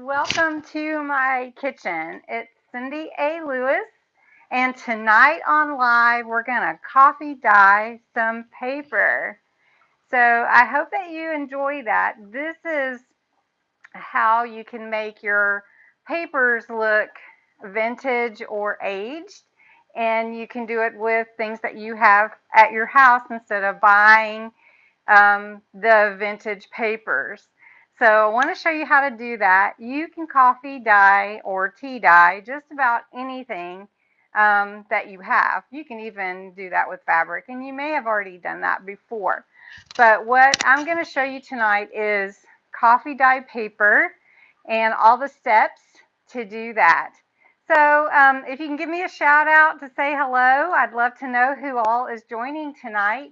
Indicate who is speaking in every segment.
Speaker 1: Welcome to my kitchen. It's Cindy A. Lewis, and tonight on live, we're going to coffee dye some paper. So I hope that you enjoy that. This is how you can make your papers look vintage or aged, and you can do it with things that you have at your house instead of buying the vintage papers. So I want to show you how to do that. You can coffee dye or tea dye just about anything that you have. You can even do that with fabric, and you may have already done that before. But what I'm going to show you tonight is coffee dye paper and all the steps to do that. So if you can give me a shout out to say hello, I'd love to know who all is joining tonight.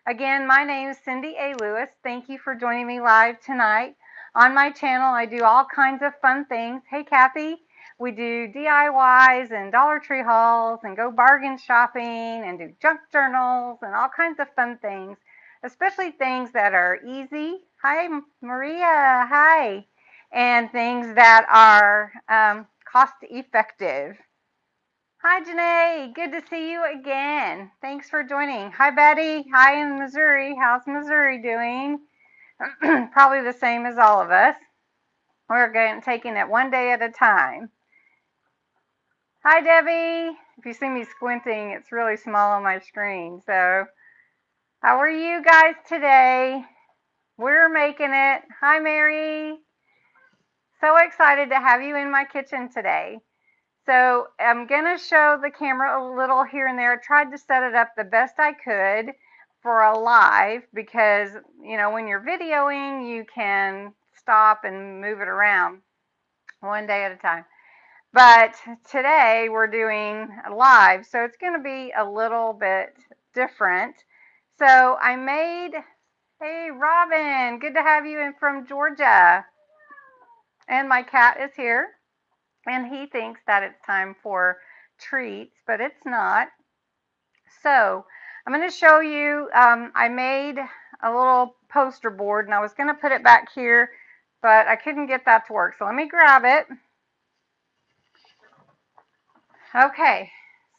Speaker 1: Again, my name is Cindy A. Lewis. Thank you for joining me live tonight. On my channel, I do all kinds of fun things. Hey, Kathy. We do DIYs and Dollar Tree hauls and go bargain shopping and do junk journals and all kinds of fun things, especially things that are easy. Hi, Maria. Hi. And things that are cost effective. Hi, Janae. Good to see you again. Thanks for joining. Hi, Betty. Hi in Missouri. How's Missouri doing? Probably the same as all of us. We're taking it one day at a time. Hi, Debbie. If you see me squinting, it's really small on my screen. So, how are you guys today? We're making it. Hi, Mary. So excited to have you in my kitchen today. So I'm going to show the camera a little here and there. I tried to set it up the best I could for a live because, when you're videoing, you can stop and move it around one day at a time. But today we're doing a live, so it's going to be a little bit different. So I made, hey, Robin, good to have you in from Georgia. And my cat is here. And he thinks that it's time for treats, but it's not. So I'm going to show you, I made a little poster board and I was going to put it back here, but I couldn't get that to work. So let me grab it. Okay,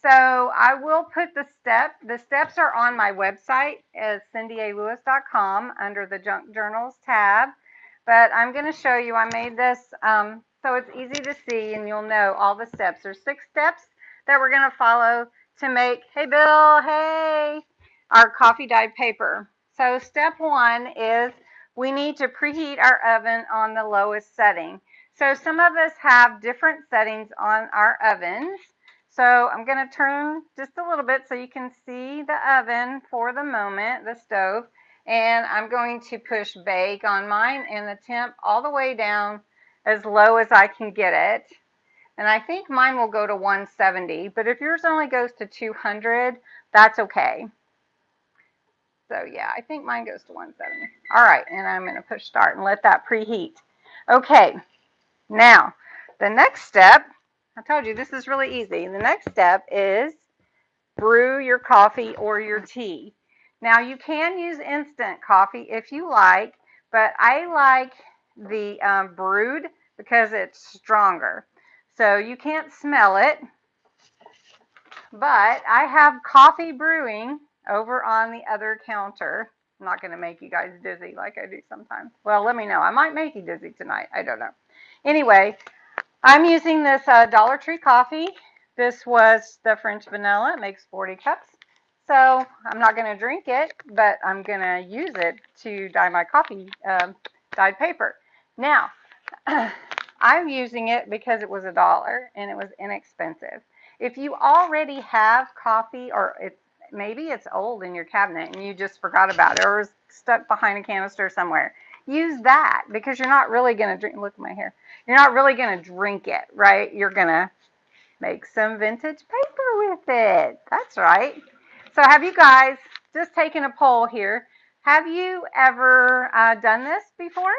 Speaker 1: so I will put the steps are on my website as cindyalewis.com under the junk journals tab, but I'm going to show you, I made this so it's easy to see and you'll know all the steps. There's 6 steps that we're going to follow to make, hey Bill, hey, our coffee dyed paper. So step 1 is we need to preheat our oven on the lowest setting. So some of us have different settings on our ovens. So I'm going to turn just a little bit so you can see the oven for the moment, the stove. And I'm going to push bake on mine and the temp all the way down as low as I can get it. And I think mine will go to 170, but if yours only goes to 200, that's okay. So yeah, I think mine goes to 170. All right, and I'm going to push start and let that preheat. Okay, now the next step, I told you this is really easy. The next step is brew your coffee or your tea. Now you can use instant coffee if you like, but I like the brewed because it's stronger. So you can't smell it, but I have coffee brewing over on the other counter. I'm not going to make you guys dizzy like I do sometimes. Well, let me know. I might make you dizzy tonight. I don't know. Anyway, I'm using this Dollar Tree coffee. This was the French vanilla. It makes 40 cups. So I'm not going to drink it, but I'm going to use it to dye my coffee dyed paper. Now, I'm using it because it was $1 and it was inexpensive. If you already have coffee or maybe it's old in your cabinet and you just forgot about it or was stuck behind a canister somewhere, use that because you're not really going to drink. Look at my hair. You're not really going to drink it, right? You're going to make some vintage paper with it. That's right. So have you guys, just taking a poll here, have you ever done this before?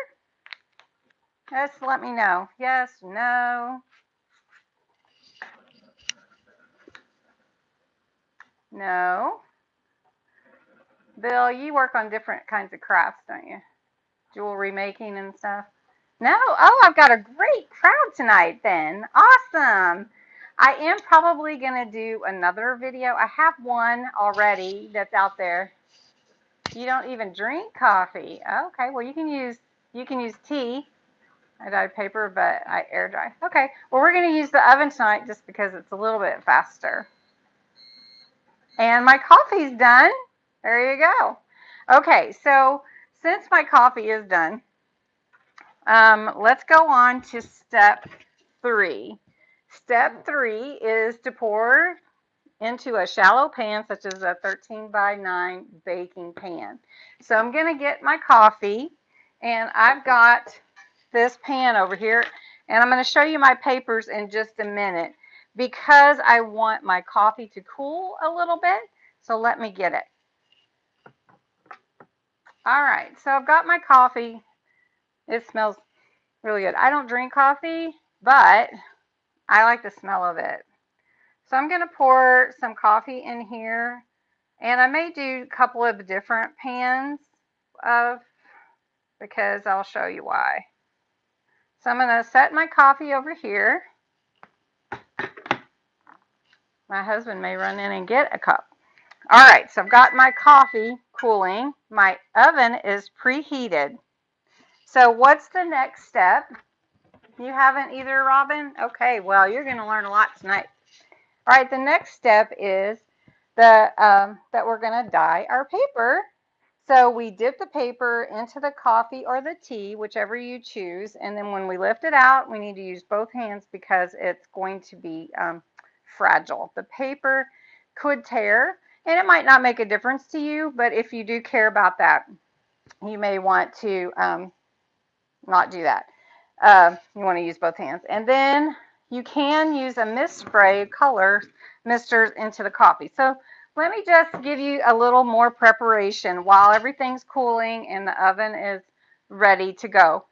Speaker 1: Just let me know. Yes, no. No. Bill, you work on different kinds of crafts, don't you? Jewelry making and stuff. No? Oh, I've got a great proud tonight then. Awesome. I am probably going to do another video. I have one already that's out there. You don't even drink coffee. Okay, well you can use tea. I dyed paper, but I air dry. Okay, well we're going to use the oven tonight just because it's a little bit faster. And my coffee's done. There you go. Okay, so since my coffee is done, let's go on to step 3. Step 3 is to pour into a shallow pan, such as a 13 by 9 baking pan. So I'm going to get my coffee, and I've got this pan over here, and I'm going to show you my papers in just a minute because I want my coffee to cool a little bit. So let me get it. All right, so I've got my coffee. It smells really good. I don't drink coffee, but I like the smell of it. So I'm going to pour some coffee in here, and I may do a couple of different pans because I'll show you why. So I'm going to set my coffee over here. My husband may run in and get a cup. All right, so I've got my coffee cooling. My oven is preheated. So what's the next step? You haven't either, Robin? Okay, well, you're going to learn a lot tonight. All right, the next step is that we're going to dye our paper. So we dip the paper into the coffee or the tea, whichever you choose, and then when we lift it out, we need to use both hands because it's going to be fragile. The paper could tear, and it might not make a difference to you, but if you do care about that, you may want to not do that. You want to use both hands. And then you can use a mist spray color misters into the coffee. So let me just give you a little more preparation while everything's cooling and the oven is ready to go.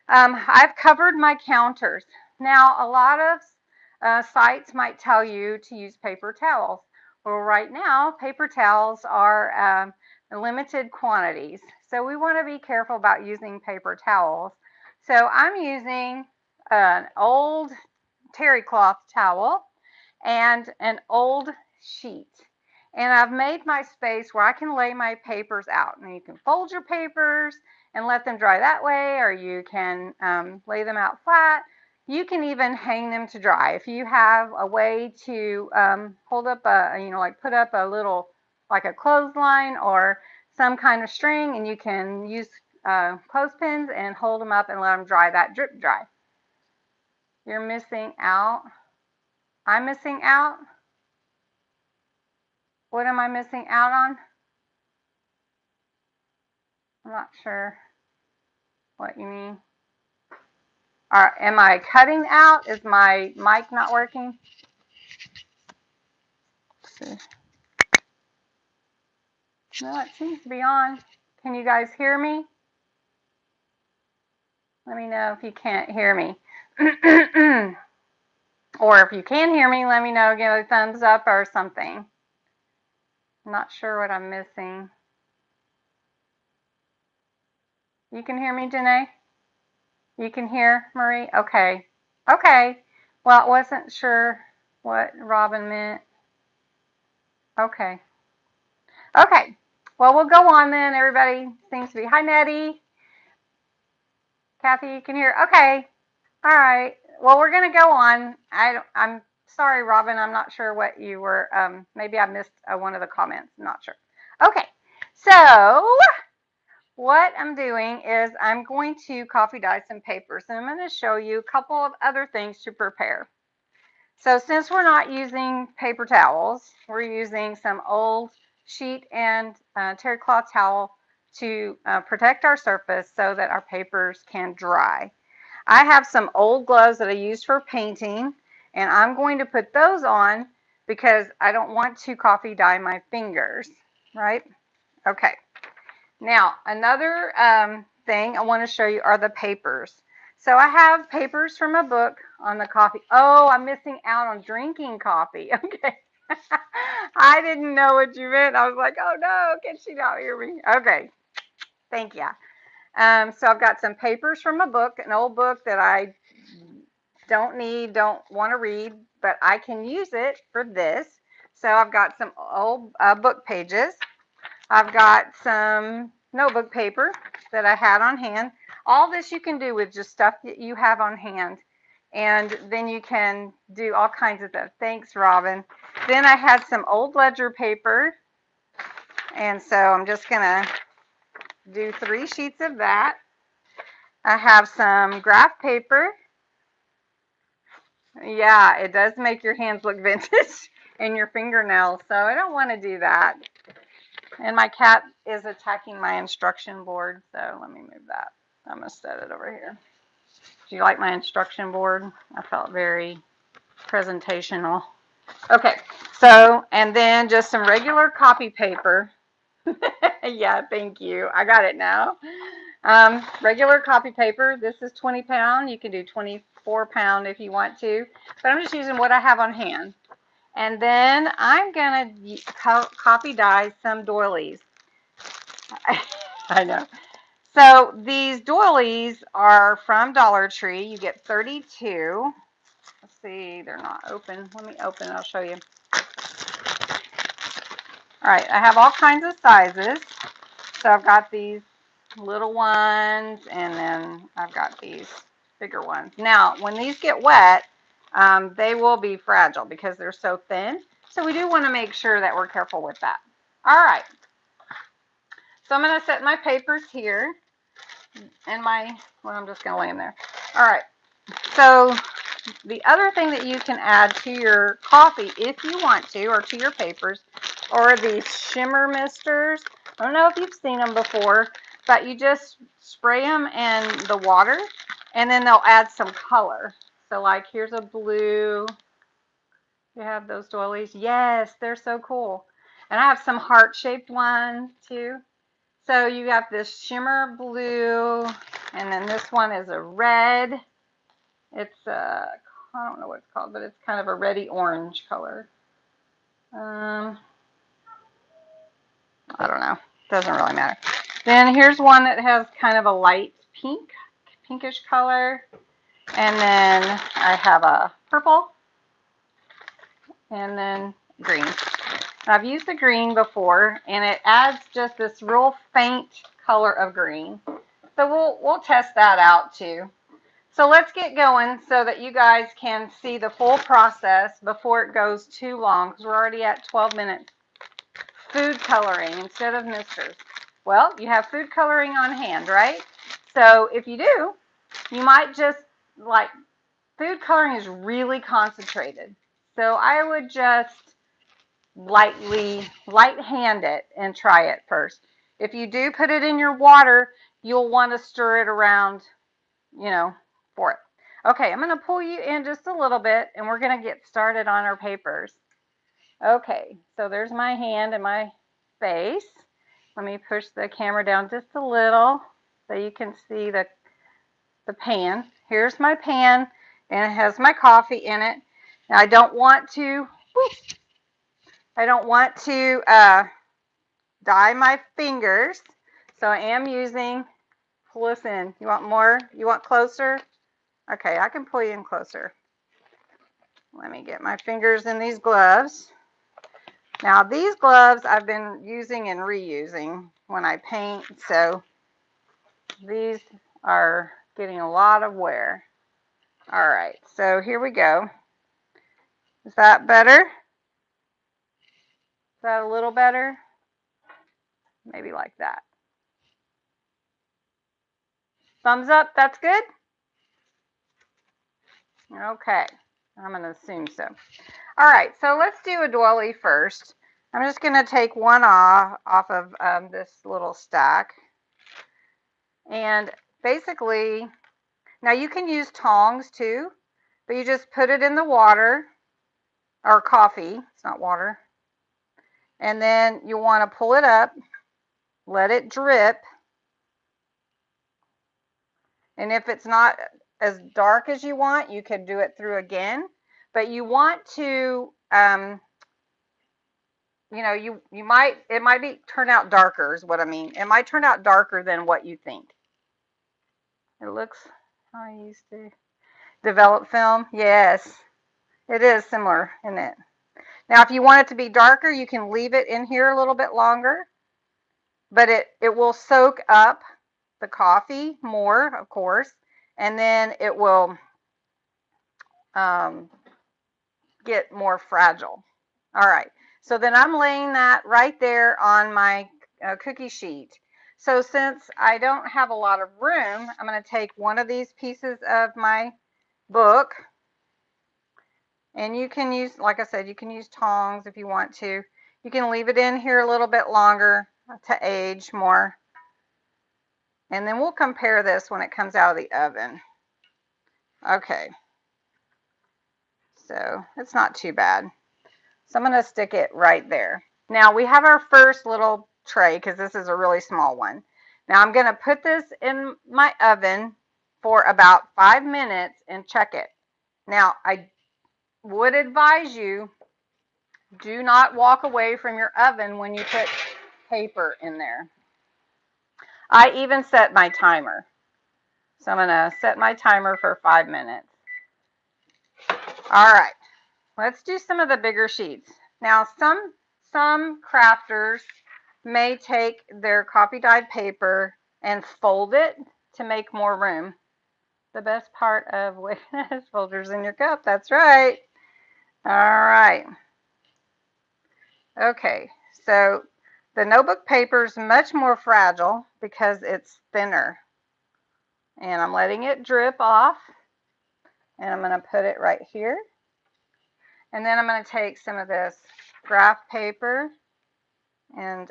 Speaker 1: I've covered my counters. Now, a lot of sites might tell you to use paper towels. Well, right now, paper towels are limited quantities. So we want to be careful about using paper towels. So I'm using an old terry cloth towel and an old sheet. And I've made my space where I can lay my papers out. And you can fold your papers and let them dry that way, or you can lay them out flat. You can even hang them to dry. If you have a way to hold up like put up a little, like a clothesline or some kind of string, and you can use clothespins and hold them up and let them dry, that drip dry. You're missing out. I'm missing out. What am I missing out on? I'm not sure what you mean. Am I cutting out? Is my mic not working? Let's see. No, it seems to be on. Can you guys hear me? Let me know if you can't hear me. Or if you can hear me, let me know. Give a thumbs up or something. I'm not sure what I'm missing. You can hear me, Janae? You can hear Marie? Okay. Okay. Well, I wasn't sure what Robin meant. Okay. Okay. Well, we'll go on then. Everybody seems to be. Hi, Nettie. Kathy, you can hear? Okay. All right. Well, we're going to go on. I'm sorry, Robin. I'm not sure what you were. Maybe I missed one of the comments. I'm not sure. Okay. So what I'm doing is I'm going to coffee dye some papers, and I'm going to show you a couple of other things to prepare. So since we're not using paper towels, we're using some old sheet and terry cloth towel to protect our surface so that our papers can dry. I have some old gloves that I use for painting, and I'm going to put those on because I don't want to coffee dye my fingers, right? Okay. Now, another thing I want to show you are the papers. So I have papers from a book on the coffee. Oh, I'm missing out on drinking coffee. Okay. I didn't know what you meant. I was like, oh no, can she not hear me? Okay. Thank you. So I've got some papers from a book, an old book that I don't want to read, but I can use it for this. So I've got some old book pages. I've got some notebook paper that I had on hand. All this you can do with just stuff that you have on hand. And then you can do all kinds of stuff. Thanks, Robin. Then I had some old ledger paper. And so I'm just going to do 3 sheets of that. I have some graph paper. Yeah, it does make your hands look vintage and your fingernails. So I don't want to do that. And my cat is attacking my instruction board. So let me move that. I'm going to set it over here. Do you like my instruction board? I felt very presentational. Okay, so, and then just some regular copy paper. Yeah, thank you. I got it now. Regular copy paper. This is 20 pound. You can do 24 pound if you want to. But I'm just using what I have on hand. And then I'm going to copy dye some doilies. I know. So these doilies are from Dollar Tree. You get 32. Let's see, they're not open. Let me open it. I'll show you. All right, I have all kinds of sizes. So I've got these little ones, and then I've got these bigger ones. Now, when these get wet, they will be fragile because they're so thin. So we do want to make sure that we're careful with that. All right. So I'm going to set my papers here, and well, I'm just going to lay them there. All right. So the other thing that you can add to your coffee, if you want to, or to your papers, are these shimmer misters. I don't know if you've seen them before, but you just spray them in the water, and then they'll add some color. So like here's a blue. You have those doilies? Yes, they're so cool. And I have some heart-shaped ones too. So you got this shimmer blue, and then this one is a red. It's I don't know what it's called, but it's kind of a reddy orange color. I don't know. Doesn't really matter. Then here's one that has kind of a light pinkish color. And then I have a purple. And then green. I've used the green before, and it adds just this real faint color of green. So we'll test that out too. So let's get going so that you guys can see the full process before it goes too long, because we're already at 12 minutes. Food coloring instead of misters. Well, you have food coloring on hand, right? So if you do, you might just like, food coloring is really concentrated. So I would just light hand it and try it first. If you do put it in your water, you'll want to stir it around, for it. Okay, I'm going to pull you in just a little bit, and we're going to get started on our papers. Okay, so there's my hand and my face. Let me push the camera down just a little so you can see the pan. Here's my pan, and it has my coffee in it. Now I don't want to dye my fingers, so I am using, pull this in. You want more? You want closer? Okay, I can pull you in closer. Let me get my fingers in these gloves. Now these gloves I've been using and reusing when I paint, so these are getting a lot of wear. All right, so here we go. Is that better? Is that a little better? Maybe like that. Thumbs up, that's good? Okay, I'm going to assume so. All right, so let's do a doily first. I'm just going to take one off of this little stack. And basically, now you can use tongs too, but you just put it in the water, or coffee, it's not water. And then you want to pull it up, let it drip. And if it's not as dark as you want, you can do it through again. But you want to, it might turn out darker is what I mean. It might turn out darker than what you think. It looks how I used to. Developed film, yes. It is similar, isn't it? Now, if you want it to be darker, you can leave it in here a little bit longer, but it will soak up the coffee more, of course, and then it will um, get more fragile. All right, so then I'm laying that right there on my cookie sheet. So since I don't have a lot of room, I'm going to take one of these pieces of my book, and you can use, like I said, you can use tongs if you want to. You can leave it in here a little bit longer to age more. And then we'll compare this when it comes out of the oven. Okay, so it's not too bad. So I'm going to stick it right there. Now we have our first little tray because this is a really small one. Now I'm going to put this in my oven for about 5 minutes and check it. Now I would advise you, do not walk away from your oven when you put paper in there. I even set my timer. So I'm going to set my timer for 5 minutes. All right, let's do some of the bigger sheets. Now some crafters may take their coffee dyed paper and fold it to make more room. The best part of is folders in your cup. That's right. All right. Okay, so the notebook paper is much more fragile because it's thinner. And I'm letting it drip off. And I'm going to put it right here. And then I'm going to take some of this graph paper. And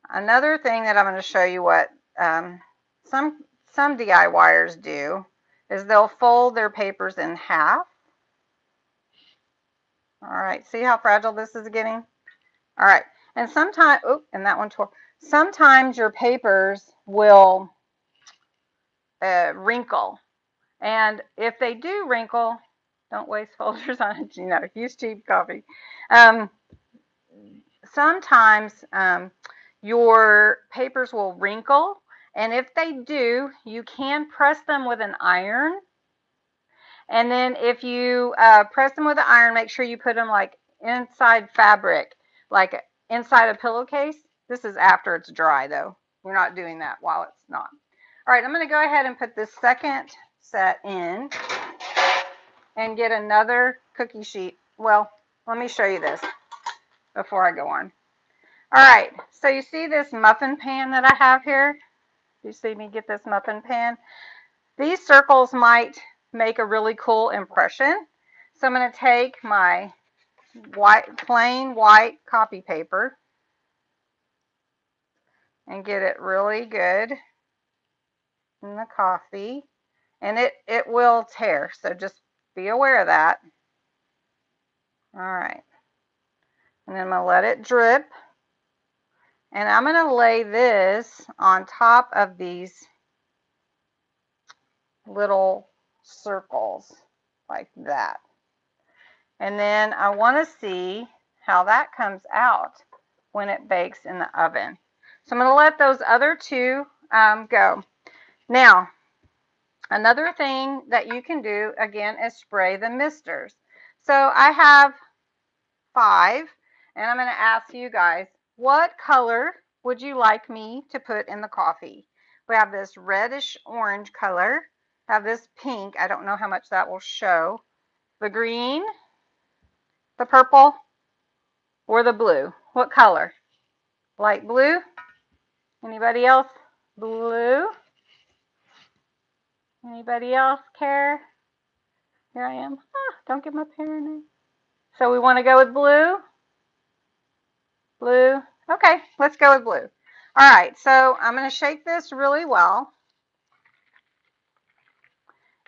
Speaker 1: another thing that I'm going to show you what some DIYers do is they'll fold their papers in half. All right, see how fragile this is getting? All right, and sometimes, oh, and that one tore. Sometimes your papers will wrinkle. And if they do wrinkle, don't waste folders on it, you know, use cheap coffee. Sometimes your papers will wrinkle, and if they do, you can press them with an iron. And then if you press them with an iron, make sure you put them like inside fabric, like inside a pillowcase. This is after it's dry though. We're not doing that while it's not. All right, I'm going to go ahead and put this second set in and get another cookie sheet. Well, let me show you this before I go on. All right, so you see this muffin pan that I have here? You see me get this muffin pan? These circles might make a really cool impression. So I'm going to take my plain white copy paper and get it really good in the coffee. And it will tear, so just be aware of that. All right. And then I'm going to let it drip. And I'm going to lay this on top of these little circles like that. And then I want to see how that comes out when it bakes in the oven. So I'm going to let those other two go. Now, another thing that you can do, again, is spray the misters. So I have 5, and I'm going to ask you guys, what color would you like me to put in the coffee? We have this reddish orange color, have this pink, I don't know how much that will show, the green, the purple, or the blue. What color? Light blue? Anybody else? Blue? Anybody else care? Here I am. Don't get my parent name. So we want to go with blue? Blue? Okay, let's go with blue. All right, so I'm going to shake this really well.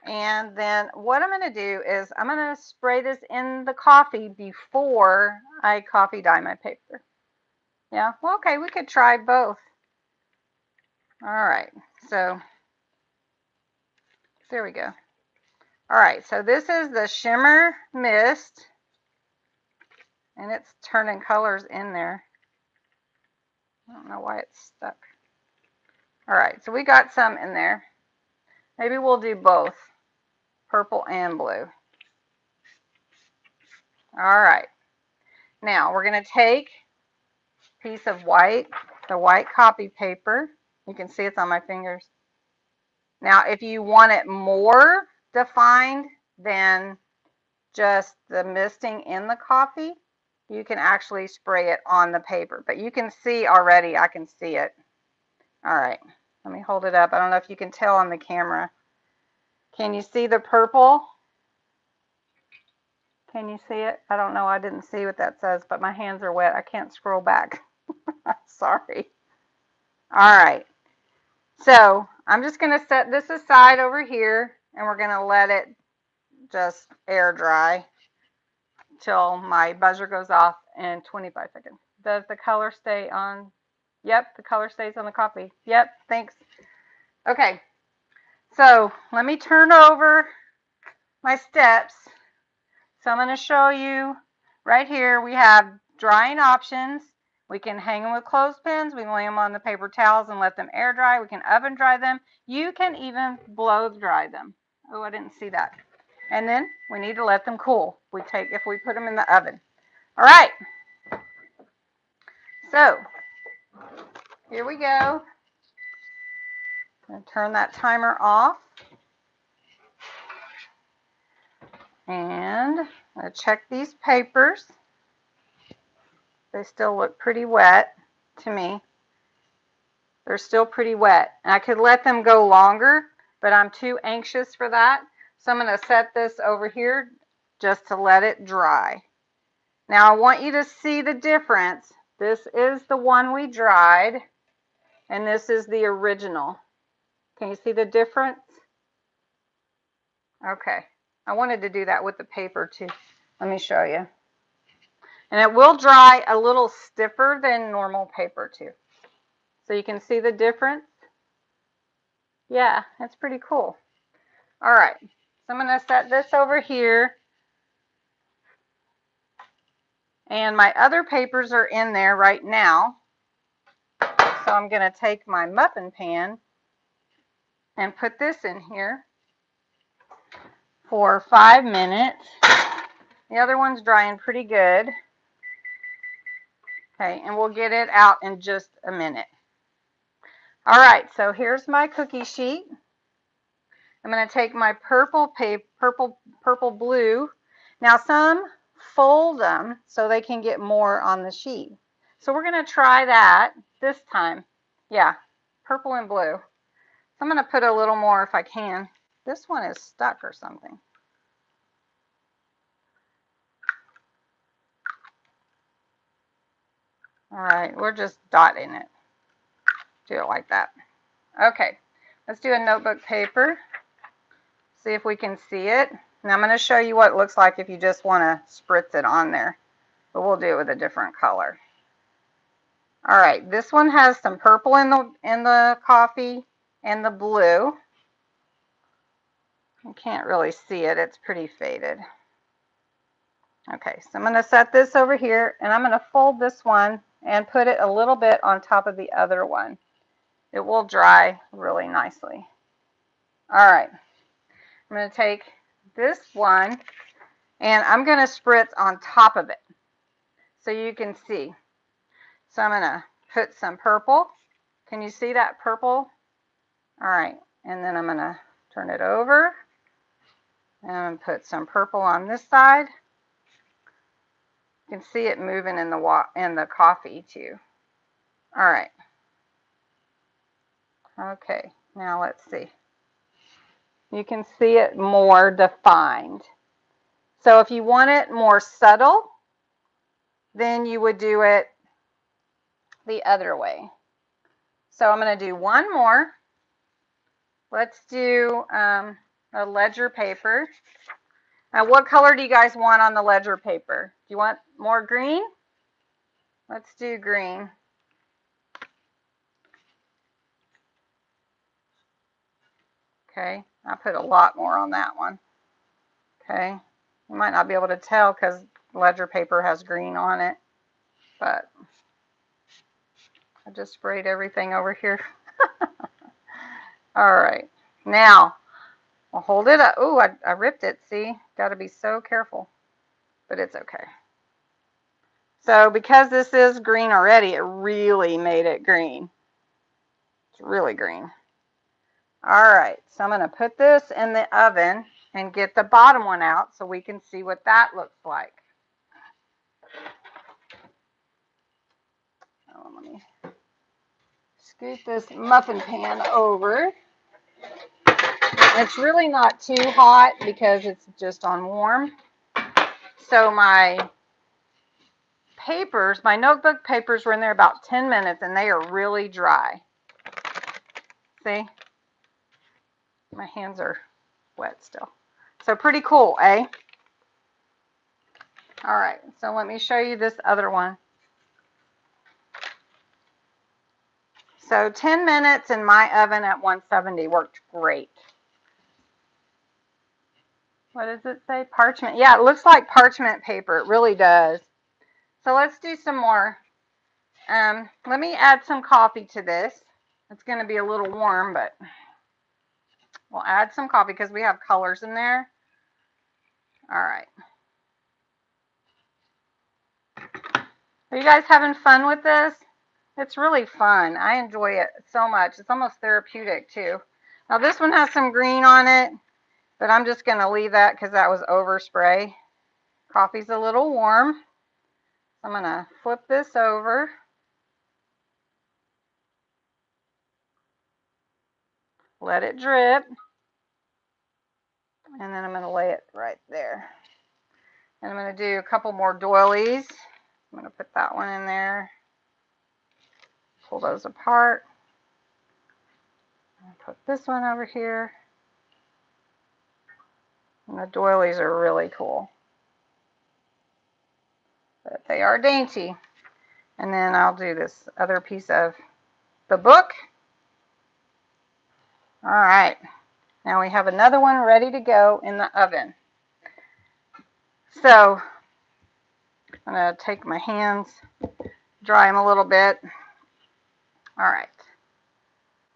Speaker 1: And then what I'm going to do is I'm going to spray this in the coffee before I coffee dye my paper. Yeah, well, okay, we could try both. All right, so there we go. All right, so this is the shimmer mist, and it's turning colors in there. I don't know why it's stuck. All right, so we got some in there. Maybe we'll do both. purple and blue. All right. Now we're going to take a piece of white, the white copy paper. You can see it's on my fingers. Now, if you want it more defined than just the misting in the coffee, you can actually spray it on the paper. But you can see already, I can see it. All right, let me hold it up. I don't know if you can tell on the camera. Can you see the purple? Can you see it? I don't know. I didn't see what that says, but my hands are wet. I can't scroll back. Sorry. All right. So I'm just going to set this aside over here, and we're going to let it just air dry till my buzzer goes off in 25 seconds. Does the color stay on? Yep, the color stays on the coffee. Yep, thanks. Okay, so let me turn over my steps. So I'm going to show you right here. We have drying options. We can hang them with clothespins. We can lay them on the paper towels and let them air dry. We can oven dry them. You can even blow dry them. Oh, I didn't see that. And then we need to let them cool. If we put them in the oven. All right. So here we go. I'm going to turn that timer off. And I'm going to check these papers. They still look pretty wet to me. They're still pretty wet. And I could let them go longer, but I'm too anxious for that. So I'm going to set this over here just to let it dry. Now I want you to see the difference. This is the one we dried, and this is the original. Can you see the difference? Okay. I wanted to do that with the paper too. Let me show you. And it will dry a little stiffer than normal paper too. So you can see the difference. Yeah, that's pretty cool. All right, so I'm going to set this over here. And my other papers are in there right now. So I'm going to take my muffin pan and put this in here for 5 minutes. The other one's drying pretty good. Okay, and we'll get it out in just a minute. All right, so here's my cookie sheet. I'm going to take my purple blue. Now some fold them so they can get more on the sheet. So we're going to try that this time. Yeah, purple and blue. So I'm going to put a little more if I can. This one is stuck or something. All right, we're just dotting it. Do it like that. Okay, let's do a notebook paper. See if we can see it. Now I'm going to show you what it looks like if you just want to spritz it on there. But we'll do it with a different color. All right, this one has some purple in the coffee and the blue. You can't really see it. It's pretty faded. Okay, so I'm going to set this over here, and I'm going to fold this one and put it a little bit on top of the other one. It will dry really nicely. All right, I'm going to take this one, and I'm going to spritz on top of it so you can see. So I'm going to put some purple. Can you see that purple? All right, and then I'm going to turn it over and put some purple on this side. You can see it moving in the coffee too. All right. Okay, now let's see. You can see it more defined. So if you want it more subtle, then you would do it the other way. So I'm going to do one more. Let's do a ledger paper. Now, what color do you guys want on the ledger paper? Do you want more green? Let's do green. Okay, I put a lot more on that one. Okay, you might not be able to tell because ledger paper has green on it, but I just sprayed everything over here. All right, now We'll hold it up. Oh, I ripped it. See, got to be so careful, but it's okay. So because this is green already, it really made it green. It's really green. All right, so I'm going to put this in the oven and get the bottom one out so we can see what that looks like. Oh, let me scoot this muffin pan over. It's really not too hot because it's just on warm. So my papers, my notebook papers were in there about 10 minutes and they are really dry. See? My hands are wet still. So pretty cool, eh? All right, so let me show you this other one. So 10 minutes in my oven at 170 worked great. What does it say? Parchment. Yeah, it looks like parchment paper. It really does. So let's do some more. Let me add some coffee to this. It's going to be a little warm, but we'll add some coffee because we have colors in there. All right. Are you guys having fun with this? It's really fun. I enjoy it so much. It's almost therapeutic too. Now this one has some green on it, but I'm just going to leave that because that was overspray. Coffee's a little warm. I'm going to flip this over. Let it drip. And then I'm going to lay it right there. And I'm going to do a couple more doilies. I'm going to put that one in there. Pull those apart. Put this one over here. And the doilies are really cool. But they are dainty. And then I'll do this other piece of the book. All right. Now we have another one ready to go in the oven. So I'm going to take my hands, dry them a little bit. All right.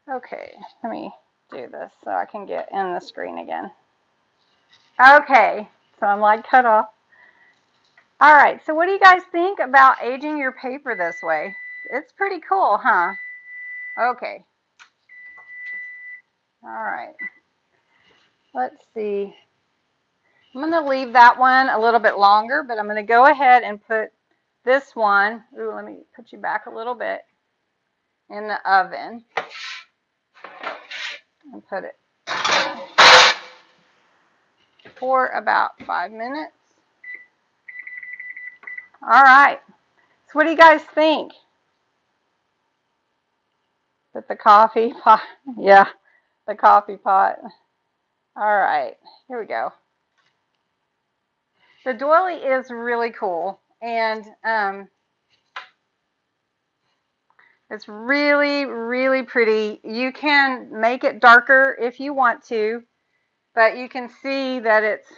Speaker 1: Okay, let me do this so I can get in the screen again. Okay, so I'm like cut off. All right, so what do you guys think about aging your paper this way? It's pretty cool, huh? Okay. All right. Let's see. I'm going to leave that one a little bit longer, but I'm going to go ahead and put this one, ooh, let me put you back a little bit, in the oven. And put it for about 5 minutes. All right. So what do you guys think? With the coffee pot? Yeah, the coffee pot. All right, here we go. The doily is really cool, and it's really, really pretty. You can make it darker if you want to, but you can see that it's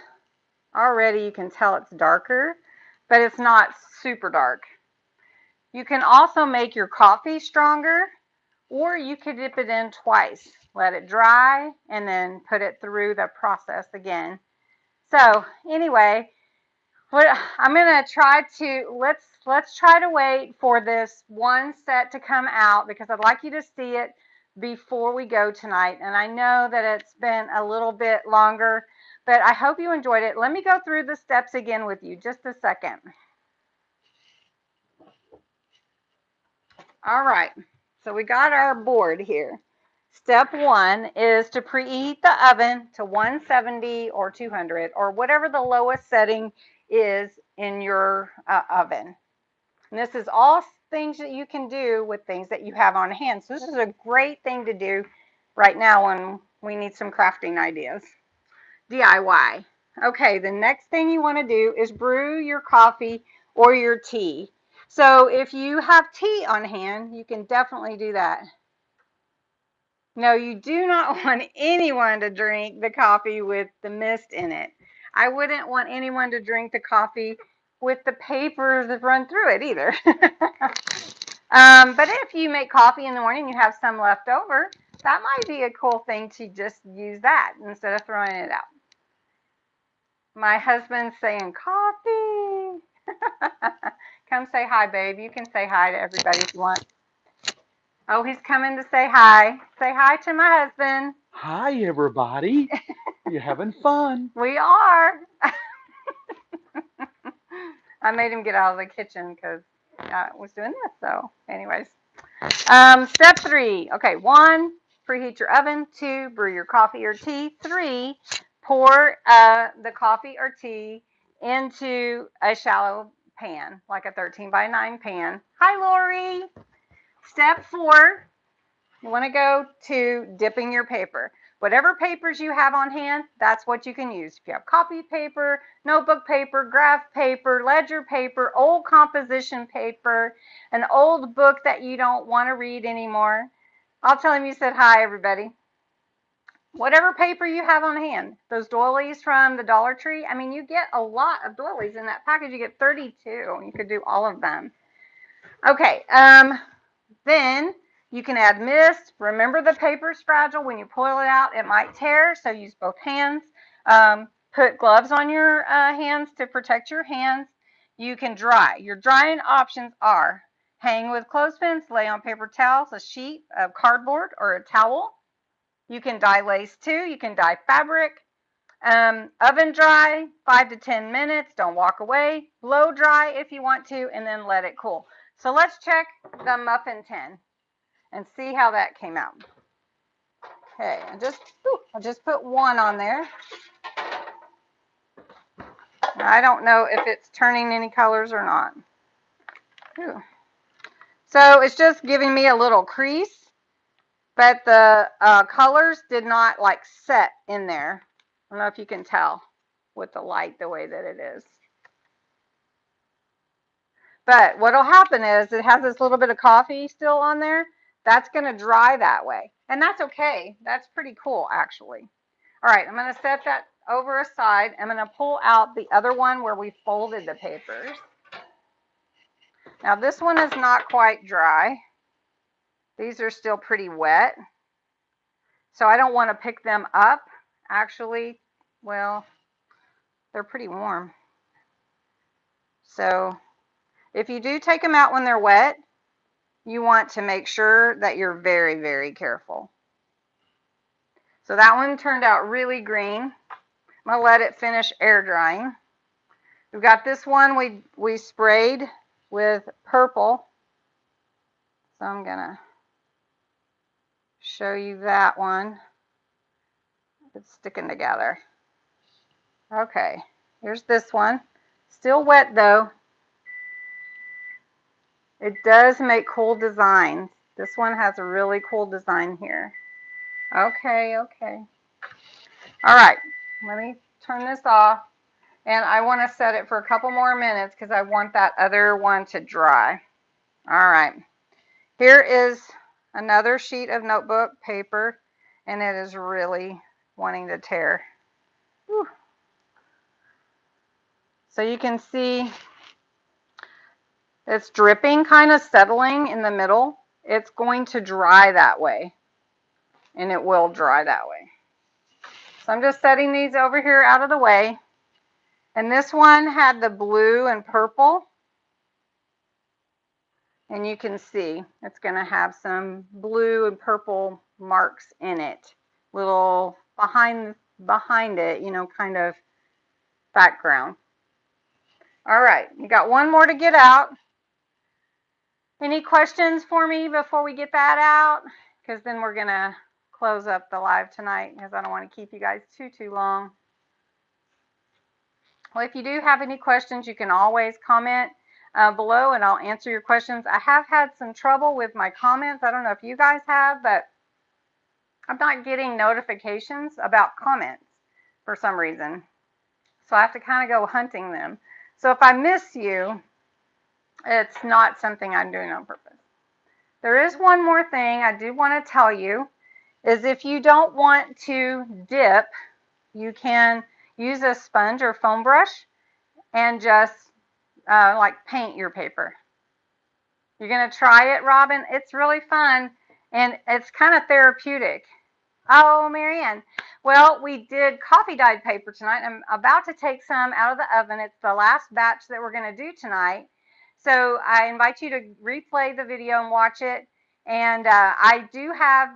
Speaker 1: already, you can tell it's darker, but it's not super dark. You can also make your coffee stronger, or you could dip it in twice. Let it dry and then put it through the process again. So anyway, what I'm gonna try to let's try to wait for this one set to come out because I'd like you to see it before we go tonight. And I know that it's been a little bit longer, but I hope you enjoyed it. Let me go through the steps again with you, just a second. All right, so we got our board here. Step one is to preheat the oven to 170 or 200 or whatever the lowest setting is in your oven. And this is all things that you can do with things that you have on hand. So this is a great thing to do right now when we need some crafting ideas. DIY. Okay, the next thing you want to do is brew your coffee or your tea. So if you have tea on hand, you can definitely do that. No, you do not want anyone to drink the coffee with the mist in it. I wouldn't want anyone to drink the coffee with the paper that run through it either. But if you make coffee in the morning, you have some left over, That might be a cool thing to just use that instead of throwing it out. My husband's saying coffee. Come say hi, babe. You can say hi to everybody if you want. Oh, he's coming to say hi. Say hi to my husband.
Speaker 2: Hi, everybody. You having fun?
Speaker 1: We are. I made him get out of the kitchen because I was doing this. So, anyways. Step 3. Okay, 1, preheat your oven. 2, brew your coffee or tea. 3, pour the coffee or tea into a shallow pan, like a 13 by 9 pan. Hi, Lori. Step 4, you want to go to dipping your paper. Whatever papers you have on hand, that's what you can use. If you have copy paper, notebook paper, graph paper, ledger paper, old composition paper, an old book that you don't want to read anymore. I'll tell him you said hi, everybody. Whatever paper you have on hand, those doilies from the Dollar Tree, I mean, you get a lot of doilies in that package. You get 32. You could do all of them. Okay, then you can add mist. Remember, the paper's fragile. When you pull it out, it might tear, so use both hands. Put gloves on your hands to protect your hands. You can dry. Your drying options are hang with clothespins, lay on paper towels, a sheet of cardboard, or a towel. You can dye lace too. You can dye fabric. Oven dry, 5 to 10 minutes. Don't walk away. Blow dry if you want to, and then let it cool. So let's check the muffin tin and see how that came out. Okay, I just put 1 on there. I don't know if it's turning any colors or not. Ooh. So it's just giving me a little crease, but the colors did not like set in there. I don't know if you can tell with the light the way that it is. But what'll happen is it has this little bit of coffee still on there. That's going to dry that way. And that's okay. That's pretty cool, actually. All right, I'm going to set that over aside. I'm going to pull out the other one where we folded the papers. Now, this one is not quite dry. These are still pretty wet. So I don't want to pick them up. Actually, well, they're pretty warm. So if you do take them out when they're wet, you want to make sure that you're very, very careful. So that one turned out really green. I'm going to let it finish air drying. We've got this one we sprayed with purple. So I'm going to show you that one. It's sticking together. Okay, here's this one. Still wet though. It does make cool designs. This one has a really cool design here. Okay. All right, let me turn this off. And I want to set it for a couple more minutes because I want that other one to dry. All right, here is another sheet of notebook paper, and it is really wanting to tear. Whew. So you can see it's dripping, kind of settling in the middle. It's going to dry that way, and it will dry that way. So I'm just setting these over here out of the way. And this one had the blue and purple. And you can see it's going to have some blue and purple marks in it. Little behind it, you know, kind of background. All right, you got one more to get out. Any questions for me before we get that out? Because then we're going to close up the live tonight because I don't want to keep you guys too long. Well, if you do have any questions, you can always comment below and I'll answer your questions. I have had some trouble with my comments. I don't know if you guys have, but I'm not getting notifications about comments for some reason. So I have to kind of go hunting them. So if I miss you, it's not something I'm doing on purpose. There is one more thing I do want to tell you, is if you don't want to dip, you can use a sponge or foam brush and just like paint your paper. You're going to try it, Robin. It's really fun. and it's kind of therapeutic. Oh, Marianne. Well, we did coffee dyed paper tonight. I'm about to take some out of the oven. It's the last batch that we're going to do tonight. So I invite you to replay the video and watch it. And I do have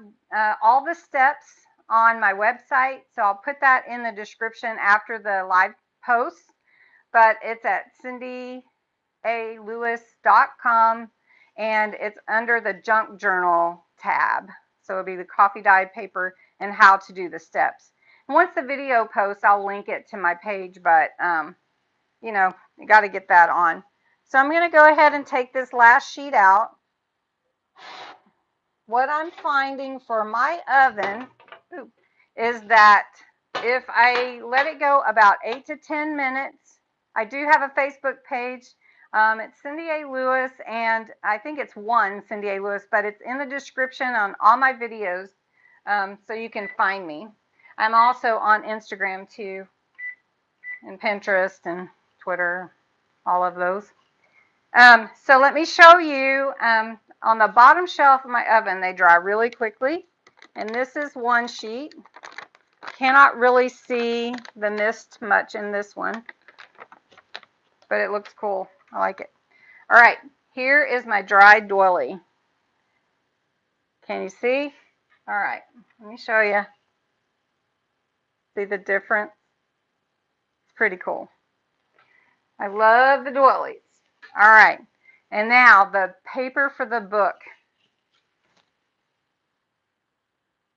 Speaker 1: all the steps on my website. So I'll put that in the description after the live post. But it's at cindyaLewis.com and it's under the junk journal tab. So it'll be the coffee dyed paper and how to do the steps. And once the video posts, I'll link it to my page, but you know, you got to get that on. So I'm going to go ahead and take this last sheet out. What I'm finding for my oven is that if I let it go about 8 to 10 minutes, I do have a Facebook page. It's Cindy A. Lewis, and I think it's one Cindy A. Lewis, but it's in the description on all my videos, so you can find me. I'm also on Instagram too, and Pinterest and Twitter, all of those. So let me show you on the bottom shelf of my oven, they dry really quickly. And this is one sheet. Cannot really see the mist much in this one, but it looks cool. I like it. All right, here is my dried doily. Can you see? All right, let me show you. See the difference? It's pretty cool. I love the doilies. All right, and now the paper for the book.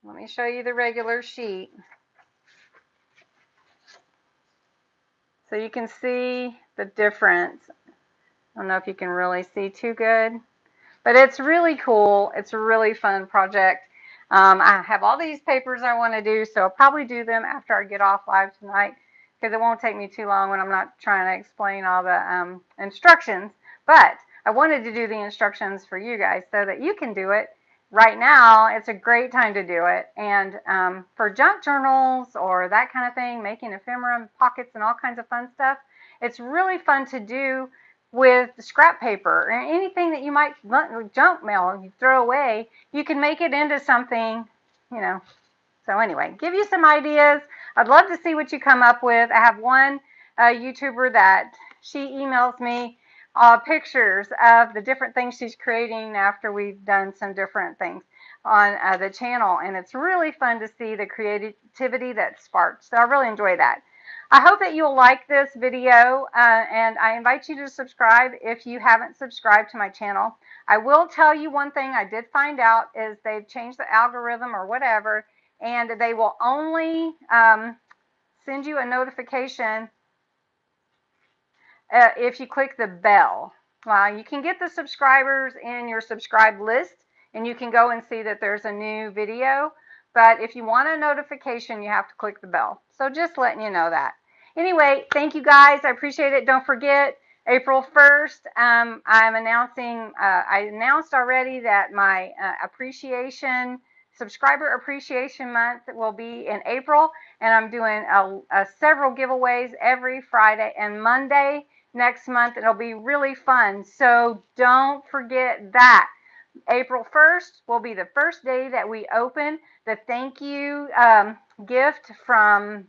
Speaker 1: Let me show you the regular sheet. So you can see the difference. I don't know if you can really see too good, but it's really cool. It's a really fun project. I have all these papers I want to do, so I'll probably do them after I get off live tonight because it won't take me too long when I'm not trying to explain all the instructions. But I wanted to do the instructions for you guys so that you can do it. Right now, it's a great time to do it. And for junk journals or that kind of thing, making ephemera pockets and all kinds of fun stuff, it's really fun to do with scrap paper or anything that you might junk mail you throw away. You can make it into something, you know. So anyway, give you some ideas. I'd love to see what you come up with. I have one YouTuber that she emails me pictures of the different things she's creating after we've done some different things on the channel, and it's really fun to see the creativity that sparks. So I really enjoy that. I hope that you'll like this video, and I invite you to subscribe if you haven't subscribed to my channel. I will tell you one thing I did find out is they've changed the algorithm or whatever, and they will only send you a notification if you click the bell. You can get the subscribers in your subscribe list, and you can go and see that there's a new video. But if you want a notification, you have to click the bell. So just letting you know that. Anyway, thank you guys. I appreciate it. Don't forget, April 1st, I'm announcing, I announced already that my subscriber appreciation month will be in April. And I'm doing several giveaways every Friday and Monday next month. It'll be really fun. So don't forget that. April 1st will be the first day that we open the thank you gift from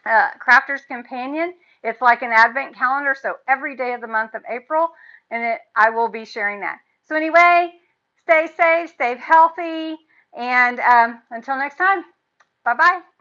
Speaker 1: Crafter's Companion. It's like an advent calendar, so every day of the month of April, and I will be sharing that. So anyway, stay safe, stay healthy, and until next time, bye-bye.